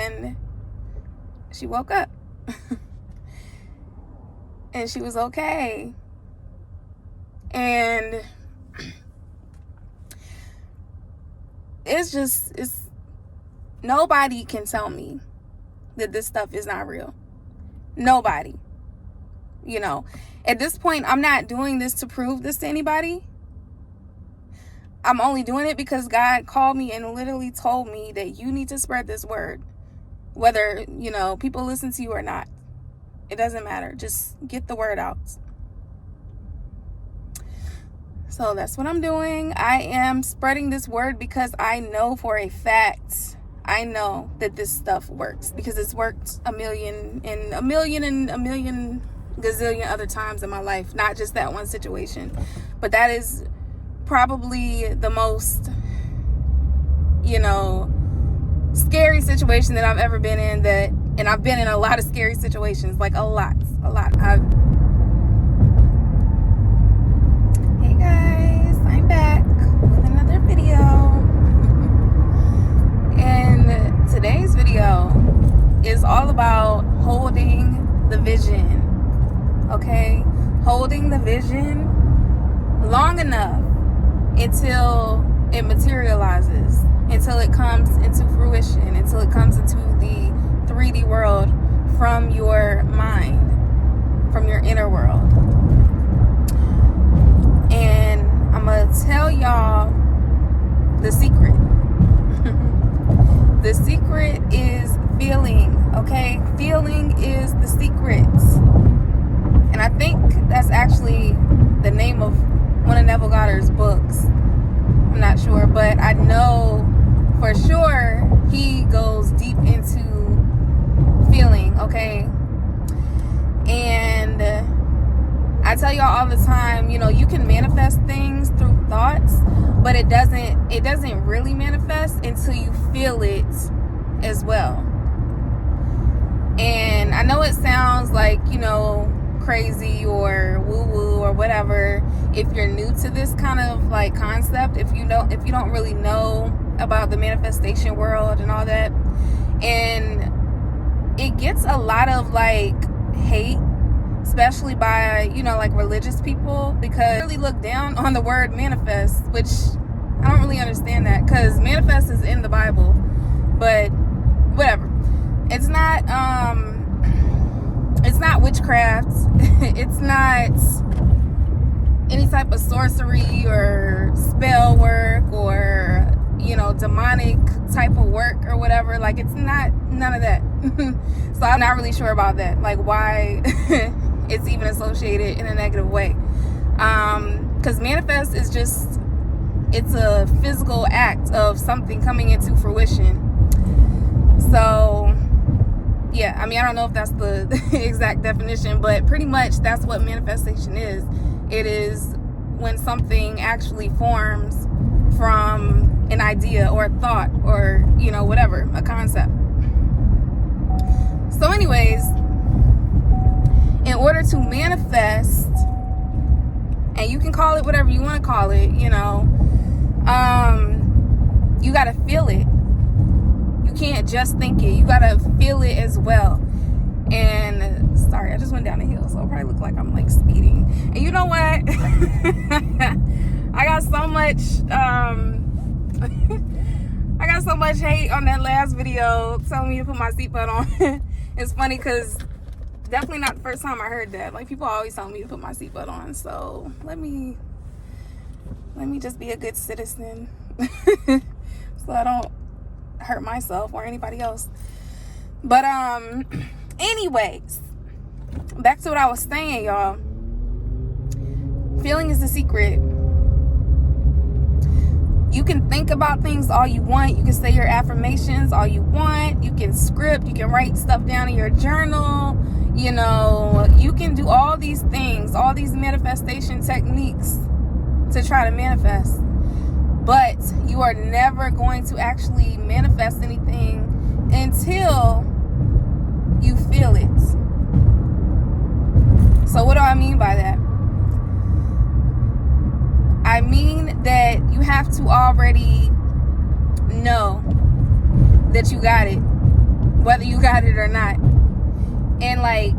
And she woke up. And she was okay. And it's nobody can tell me that this stuff is not real. Nobody. You know, at this point, I'm not doing this to prove this to anybody. I'm only doing it because God called me and literally told me that you need to spread this word. Whether, you know, people listen to you or not. It doesn't matter. Just get the word out. So that's what I'm doing. I am spreading this word because I know for a fact, I know that this stuff works. Because it's worked a million gazillion other times in my life. Not just that one situation. But that is probably the most, you know, scary situation that I've ever been in. And I've been in a lot of scary situations. Like a lot. Hey guys, I'm back with another video. And today's video is all about holding the vision. Okay? Holding the vision long enough until it materializes, until it comes into fruition, until it comes into the 3D world from your mind, from your inner world. And I'm gonna tell y'all the secret. The secret is feeling, okay? Feeling is the secret. And I think that's actually the name of one of Neville Goddard's books. I'm not sure, but I know for sure he goes deep into feeling, okay? And I tell y'all all the time, you know, you can manifest things through thoughts, but it doesn't really manifest until you feel it as well. And I know it sounds like, you know, crazy or woo-woo or whatever if you're new to this kind of like concept, if you don't really know about the manifestation world and all that. And it gets a lot of like hate, especially by, you know, like religious people, because they really look down on the word manifest, which I don't really understand that, because manifest is in the Bible, but whatever. It's not witchcraft. It's not any type of sorcery or spell work or, you know, demonic type of work or whatever. Like, it's not none of that. So I'm not really sure about that, like why it's even associated in a negative way. Because manifest is just, it's a physical act of something coming into fruition. So yeah, I mean, I don't know if that's the exact definition, but pretty much that's what manifestation is. It is when something actually forms from an idea or a thought or, you know, whatever, a concept. So anyways, in order to manifest, and you can call it whatever you want to call it, you know, you got to feel it. You can't just think it. You got to feel it as well. And sorry, I just went down the hill, so it'll probably look like I'm like speeding. And you know what? I got so much hate on that last video telling me to put my seatbelt on. It's funny because definitely not the first time I heard that. Like, people always tell me to put my seatbelt on. So let me just be a good citizen so I don't hurt myself or anybody else. But anyways, back to what I was saying, y'all. Feeling is the secret. You can think about things all you want. You can say your affirmations all you want. You can script. You can write stuff down in your journal. You know, you can do all these things, all these manifestation techniques to try to manifest. But you are never going to actually manifest anything until you feel it. So what do I mean by that? I mean that you have to already know that you got it whether you got it or not, and like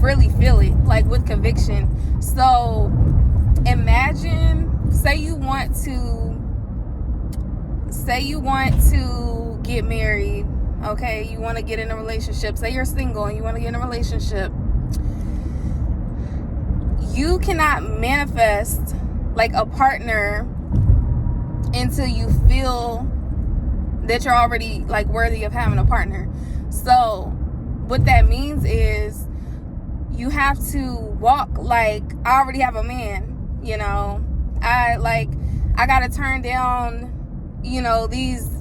really feel it, like with conviction. So imagine, say you want to get married, okay? You want to get in a relationship. Say you're single and you want to get in a relationship. You cannot manifest like a partner until you feel that you're already like worthy of having a partner. So what that means is you have to walk like I already have a man, you know. I gotta turn down, you know, these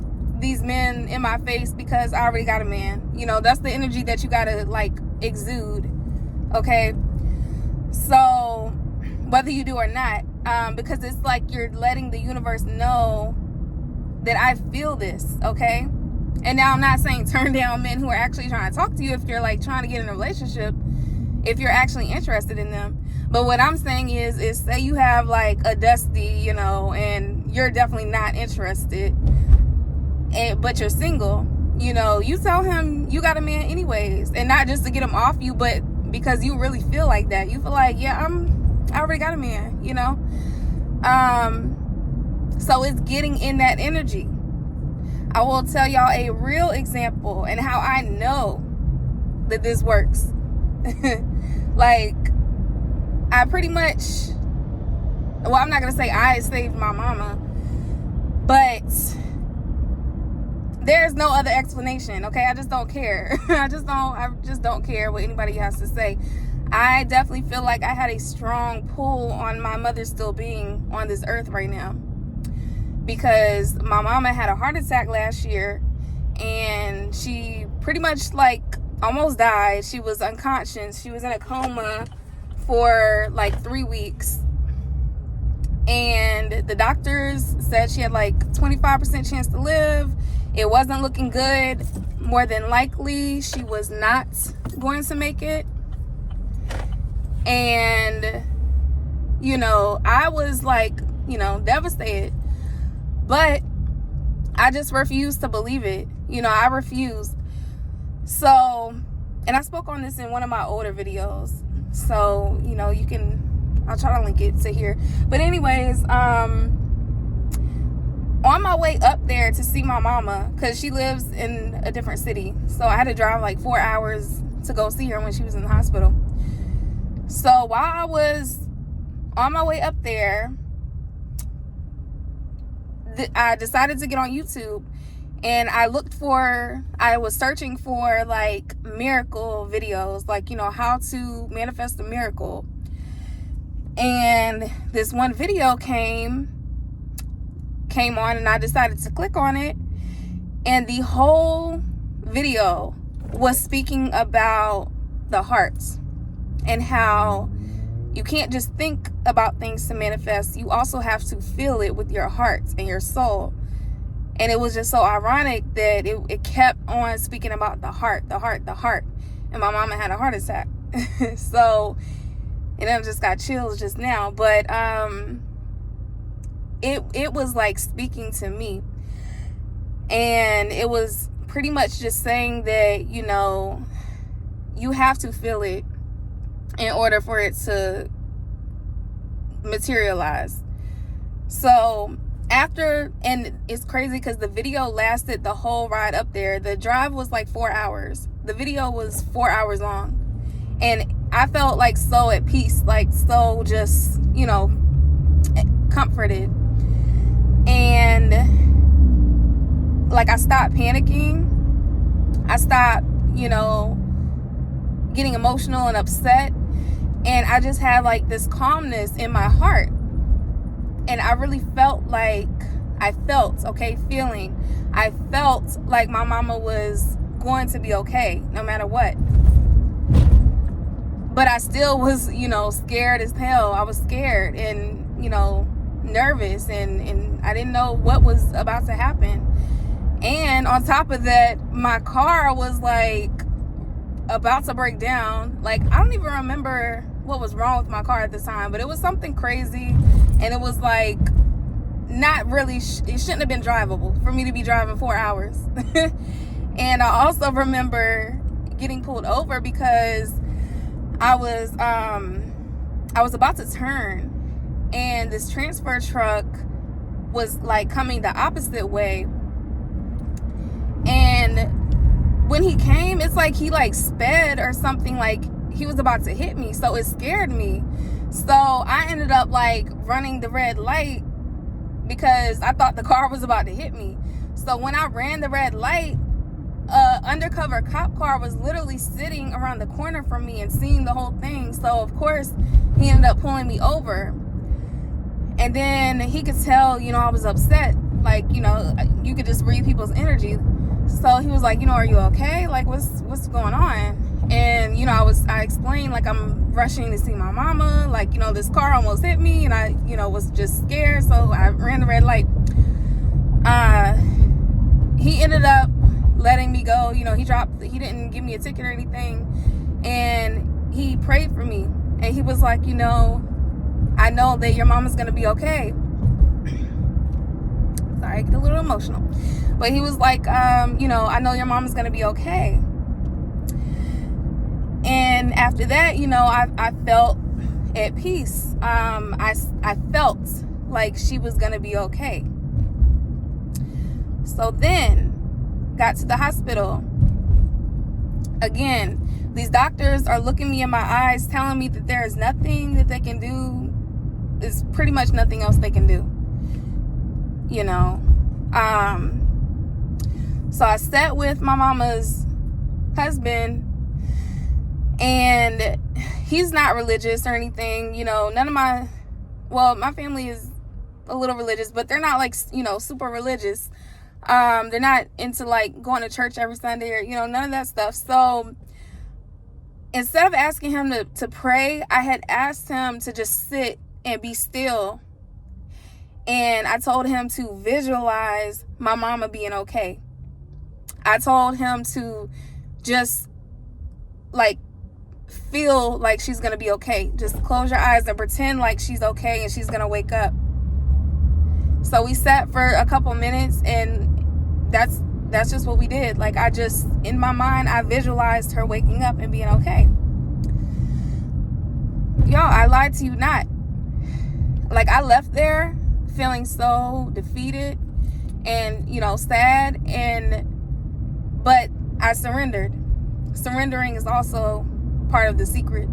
men in my face because I already got a man. You know, that's the energy that you gotta like exude, okay? So whether you do or not, because it's like you're letting the universe know that I feel this, okay? And now I'm not saying turn down men who are actually trying to talk to you if you're like trying to get in a relationship, if you're actually interested in them. But what I'm saying is say you have like a dusty, you know, and you're definitely not interested, but you're single, you know, you tell him you got a man anyways, and not just to get him off you, but because you really feel like that. You feel like, yeah, I already got a man, you know. So it's getting in that energy. I will tell y'all a real example and how I know that this works. Like, I pretty much, well, I'm not gonna say I saved my mama, but there's no other explanation, okay? I just don't care. I just don't care what anybody has to say. I definitely feel like I had a strong pull on my mother still being on this earth right now, because my mama had a heart attack last year and she pretty much like almost died. She was unconscious. She was in a coma for like 3 weeks, and the doctors said she had like 25% chance to live. It wasn't looking good. More than likely she was not going to make it. And you know, I was like, you know, devastated, but I just refused to believe it. You know, I refused. So, and I spoke on this in one of my older videos, so you know, I'll try to link it to here. But anyways, on my way up there to see my mama, because she lives in a different city, so I had to drive like 4 hours to go see her when she was in the hospital. So while I was on my way up there, I decided to get on YouTube, and I was searching for like miracle videos, like, you know, how to manifest a miracle. And this one video came on, and I decided to click on it, and the whole video was speaking about the heart and how you can't just think about things to manifest. You also have to feel it with your heart and your soul. And it was just so ironic that it kept on speaking about the heart. And my mama had a heart attack. So, and I just got chills just now. But it was like speaking to me. And it was pretty much just saying that, you know, you have to feel it in order for it to materialize. So after, and it's crazy because the video lasted the whole ride up there. The drive was like 4 hours. The video was 4 hours long. And I felt like so at peace, like so just, you know, comforted. And like I stopped panicking. I stopped, you know, getting emotional and upset. And I just had like this calmness in my heart. And I really felt like, I felt like my mama was going to be okay no matter what. But I still was, you know, scared as hell. I was scared and, you know, nervous, and I didn't know what was about to happen. And on top of that, my car was like about to break down. Like, I don't even remember what was wrong with my car at the time, but it was something crazy, and it was like not really it shouldn't have been drivable for me to be driving 4 hours. And I also remember getting pulled over because I was about to turn, and this transfer truck was like coming the opposite way. And when he came, it's like he like sped or something, like he was about to hit me. So it scared me. So I ended up like running the red light because I thought the car was about to hit me. So when I ran the red light, undercover cop car was literally sitting around the corner from me and seeing the whole thing. So of course he ended up pulling me over. And then he could tell, I was upset. Like, you could just read people's energy. So he was like, are you okay? Like, what's going on? And, I explained, like, I'm rushing to see my mama. Like, this car almost hit me, and I, was just scared. So I ran the red light. He ended up letting me go. He didn't give me a ticket or anything. And he prayed for me. And he was like, I know that your mama's going to be okay. Sorry, I get a little emotional. But he was like, I know your mama's going to be okay. And after that, I felt at peace. I felt like she was going to be okay. So then, got to the hospital. Again, these doctors are looking me in my eyes, telling me that there is nothing that they can do. There's pretty much nothing else they can do. So I sat with my mama's husband, and he's not religious or anything. None of my family is a little religious, but they're not like, super religious. They're not into like going to church every Sunday or, none of that stuff. So instead of asking him to pray, I had asked him to just sit and be still. And I told him to visualize my mama being okay. I told him to just like feel like she's going to be okay. Just close your eyes and pretend like she's okay and she's going to wake up. So we sat for a couple minutes, and that's just what we did. Like, in my mind, I visualized her waking up and being okay. Y'all, I lied to you not. Like, I left there feeling so defeated and, sad, but I surrendered. Surrendering is also part of the secret.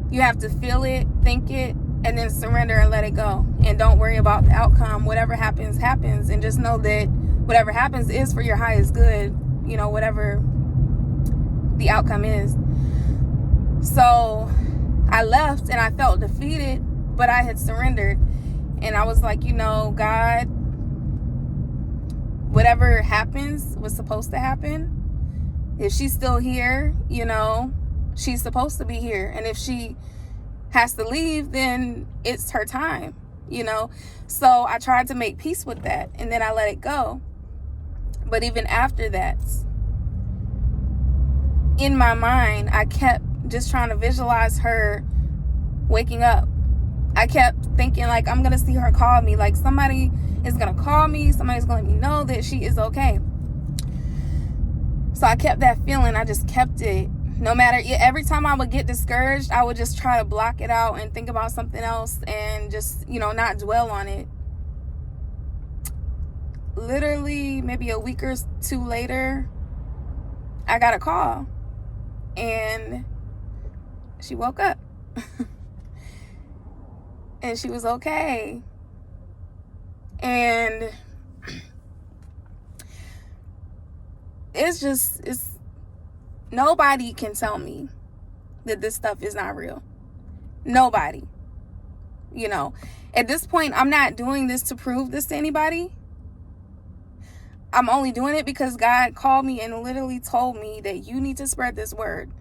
You have to feel it, think it, and then surrender and let it go. And don't worry about the outcome. Whatever happens, happens. And just know that whatever happens is for your highest good, whatever the outcome is. So I left and I felt defeated, but I had surrendered. And I was like, God, whatever happens was supposed to happen. If she's still here, she's supposed to be here. And if she has to leave, then it's her time, So I tried to make peace with that, and then I let it go. But even after that, in my mind, I kept just trying to visualize her waking up. I kept thinking, like, I'm going to see her call me. Like, somebody is going to call me. Somebody's going to let me know that she is okay. So I kept that feeling. I just kept it. No matter, every time I would get discouraged, I would just try to block it out and think about something else and just, not dwell on it. Literally, maybe a week or two later, I got a call. And she woke up. And she was okay. And it's nobody can tell me that this stuff is not real. Nobody. At this point, I'm not doing this to prove this to anybody. I'm only doing it because God called me and literally told me that you need to spread this word.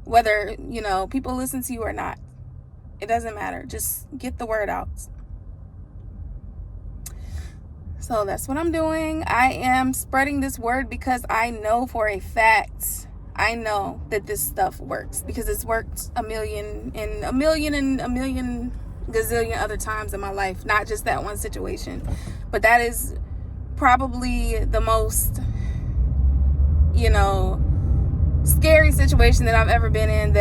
Whether, people listen to you or not. It doesn't matter. Just get the word out. So that's what I'm doing. I am spreading this word because I know for a fact, I know that this stuff works because it's worked a million gazillion other times in my life. Not just that one situation, but that is probably the most scary situation that I've ever been in,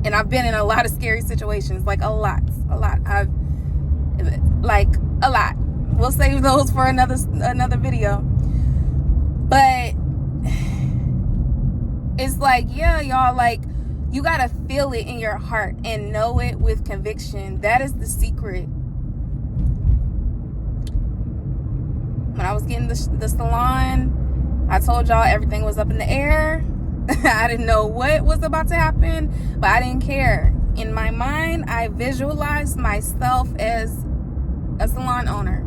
and I've been in a lot of scary situations, like a lot. We'll save those for another video. But it's like, yeah, y'all, like, you gotta feel it in your heart and know it with conviction. That is the secret. When I was getting the salon, I told y'all everything was up in the air. I didn't know what was about to happen, but I didn't care. In my mind, I visualized myself as a salon owner.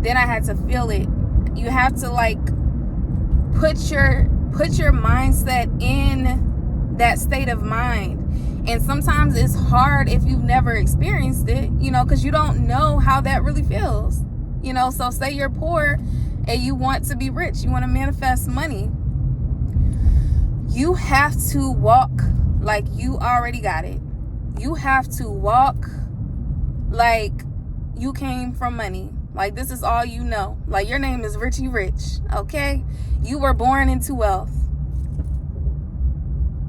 Then I had to feel it. You have to, like, put your mindset in that state of mind. And sometimes it's hard if you've never experienced it, because you don't know how that really feels. So say you're poor and you want to be rich, you want to manifest money. You have to walk like you already got it. You have to walk like you came from money. Like, this is all you know. Like, your name is Richie Rich, okay? You were born into wealth.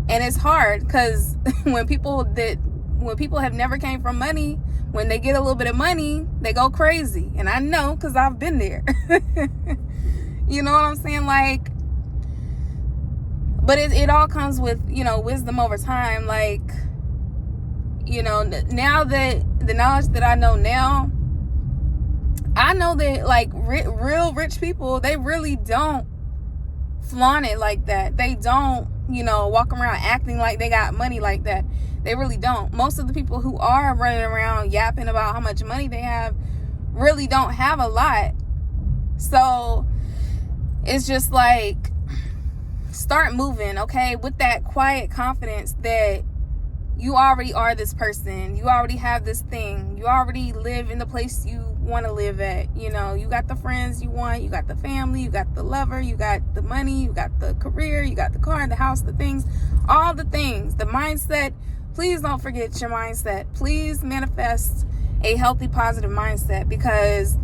And it's hard because when people have never came from money, when they get a little bit of money, they go crazy. And I know because I've been there. You know what I'm saying? Like, but it all comes with, wisdom over time. Like, now that the knowledge that I know now, I know that, like, real rich people, they really don't flaunt it like that. They don't, walk around acting like they got money like that. They really don't. Most of the people who are running around yapping about how much money they have really don't have a lot. So it's just like, start moving, okay, with that quiet confidence that you already are this person. You already have this thing. You already live in the place you want to live at. You got the friends you want. You got the family. You got the lover. You got the money. You got the career. You got the car, the house, the things. All the things. The mindset. Please don't forget your mindset. Please manifest a healthy, positive mindset, because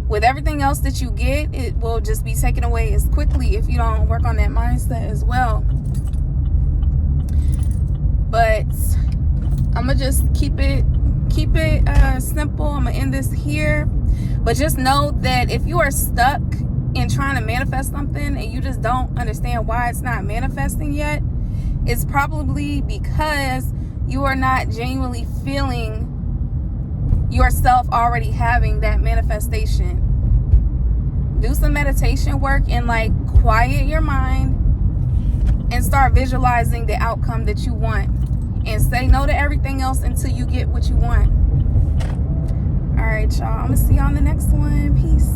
with everything else that you get, it will just be taken away as quickly if you don't work on that mindset as well. But I'm gonna just keep it simple. I'm gonna end this here, but just know that if you are stuck in trying to manifest something and you just don't understand why it's not manifesting yet, it's probably because you are not genuinely feeling yourself already having that manifestation. Do some meditation work and, like, quiet your mind and start visualizing the outcome that you want, and say no to everything else until you get what you want. All right, y'all. I'm gonna see you on the next one. Peace.